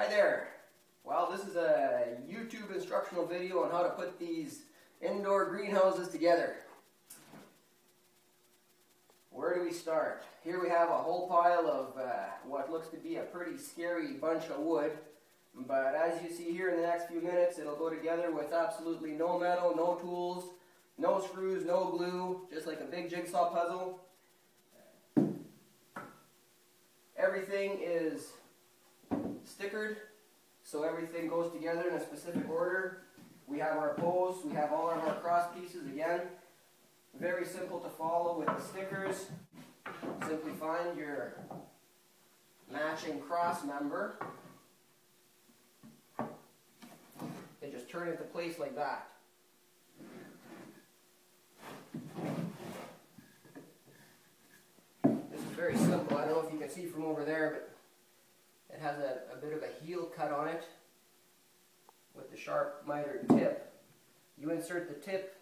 Hi there. Well, this is a YouTube instructional video on how to put these indoor greenhouses together. Where do we start? Here we have a whole pile of what looks to be a pretty scary bunch of wood. But as you see here in the next few minutes, it'll go together with absolutely no metal, no tools, no screws, no glue, just like a big jigsaw puzzle. Everything is stickered, so everything goes together in a specific order. We have our posts, we have all of our cross pieces again. Very simple to follow with the stickers. Simply find your matching cross member and just turn it into place like that. This is very simple. I don't know if you can see from over there, but it has a bit of a heel cut on it with the sharp mitered tip. You insert the tip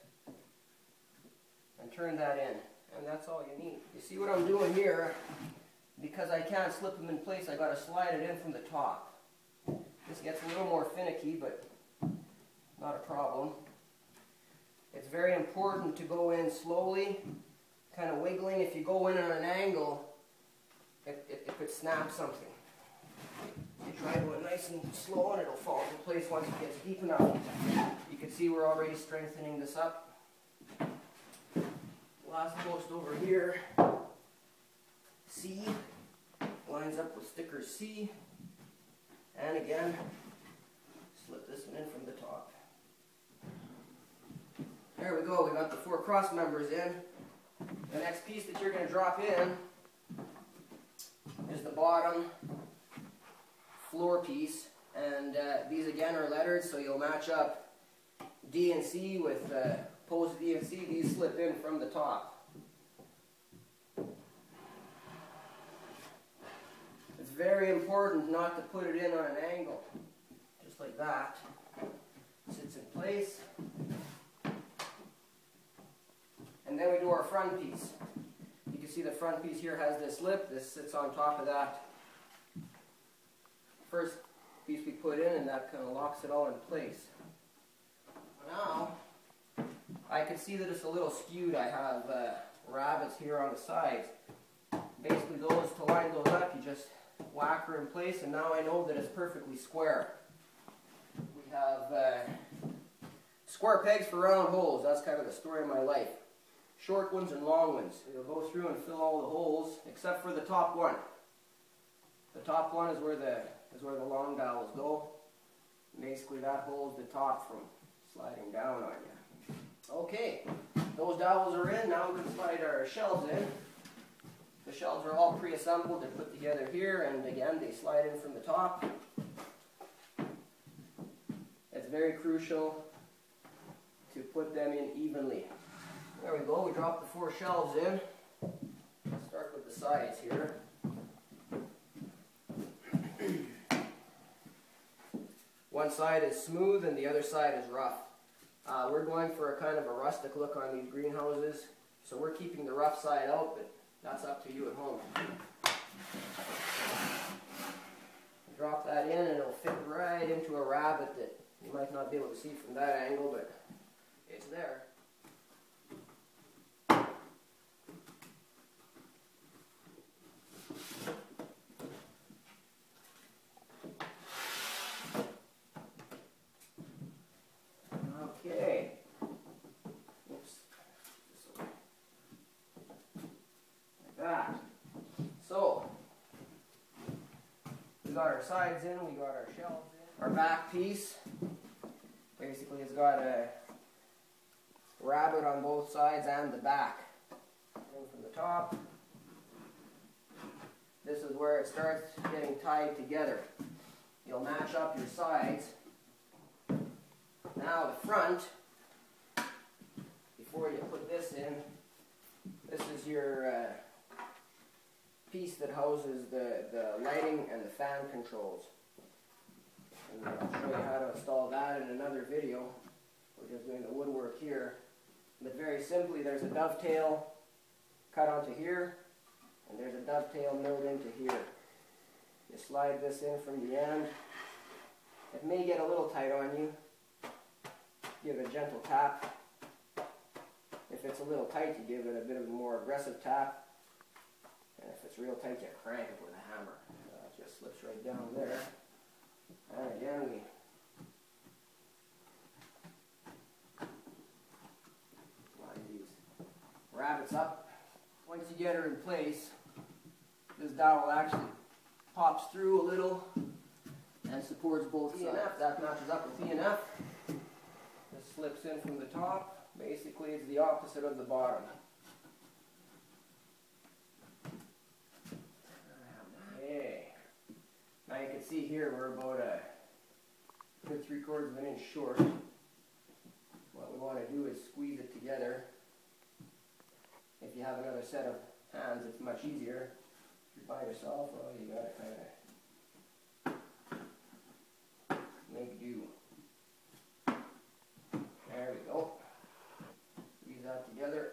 and turn that in, and that's all you need. You see what I'm doing here? Because I can't slip them in place, I got to slide it in from the top. This gets a little more finicky, but not a problem. It's very important to go in slowly, kind of wiggling. If you go in on an angle, it could snap something. You try going nice and slow and it'll fall into place once it gets deep enough. You can see we're already strengthening this up. Last post over here, C, lines up with sticker C, and again, slip this one in from the top. There we go, we got the 4 cross members in. The next piece that you're going to drop in is the bottom floor piece, and these again are lettered, so you'll match up D and C with post D and C. These slip in from the top. It's very important not to put it in on an angle, just like that. Sits in place. And then we do our front piece. You can see the front piece here has this lip. This sits on top of that first piece we put in, and that kind of locks it all in place. Now, I can see that it's a little skewed. I have rabbets here on the sides. Basically, to line those up, you just whack her in place, and now I know that it's perfectly square. We have square pegs for round holes. That's kind of the story of my life. Short ones and long ones. You'll go through and fill all the holes except for the top one. The top one is where the long dowels go. Basically, that holds the top from sliding down on you. Okay, those dowels are in. Now we can slide our shelves in. The shelves are all pre-assembled. They're put together here, and again, they slide in from the top. It's very crucial to put them in evenly. There we go. We drop the 4 shelves in. Let's start with the sides here. One side is smooth and the other side is rough. We're going for a kind of a rustic look on these greenhouses, so we're keeping the rough side out, but that's up to you at home. Drop that in and it'll fit right into a rabbet that you might not be able to see from that angle, but it's there. Okay. Oops. Like that. So, we got our sides in, we got our shelves in. Our back piece, basically it's got a rabbet on both sides and the back. In from the top. This is where it starts getting tied together. You'll match up your sides. Now the front, before you put this in, this is your piece that houses the lighting and the fan controls. And I'll show you how to install that in another video. We're just doing the woodwork here. But very simply, there's a dovetail cut onto here, and there's a dovetail milled into here. You slide this in from the end, It may get a little tight on you. Give it a gentle tap. If it's a little tight, you give it a bit of a more aggressive tap. And if it's real tight, you crank it with a hammer. It just slips right down there. And again, we line these rabbets up. Once you get her in place, this dowel actually pops through a little and supports both sides. That matches up with ENF. This slips in from the top. Basically, it's the opposite of the bottom. Okay. Now you can see here we're about a good 3/4 of an inch short. What we want to do is squeeze it together. If you have another set of hands, it's much easier. If you're by yourself, well, you got to kind of make do. There we go. Squeeze that together.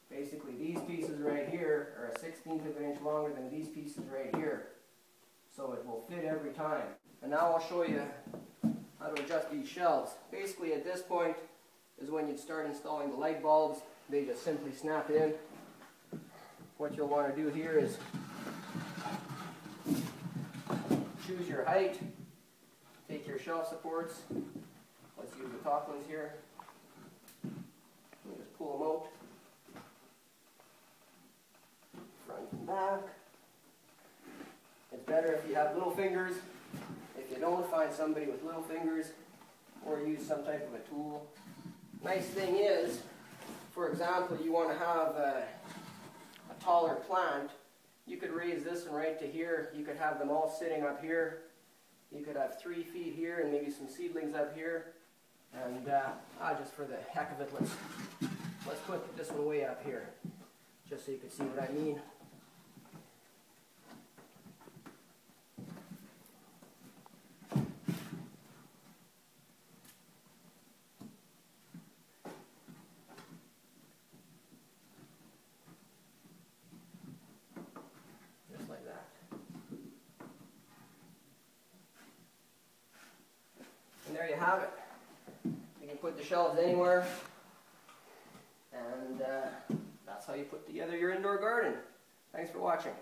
Basically, these pieces right here are a 1/16 of an inch longer than these pieces right here. So it will fit every time. And now I'll show you how to adjust these shelves. Basically, at this point is when you'd start installing the light bulbs. They just simply snap in. What you'll want to do here is choose your height, take your shelf supports. Let's use the top ones here. You just pull them out, front and back. It's better if you have little fingers. If you don't, find somebody with little fingers or use some type of a tool. Nice thing is, for example, you want to have a taller plant. You could raise this one right to here. You could have them all sitting up here. You could have 3 feet here and maybe some seedlings up here. And just for the heck of it, let's put this one way up here, just so you can see what I mean. And there you have it. You can put the shelves anywhere, and that's how you put together your indoor garden. Thanks for watching.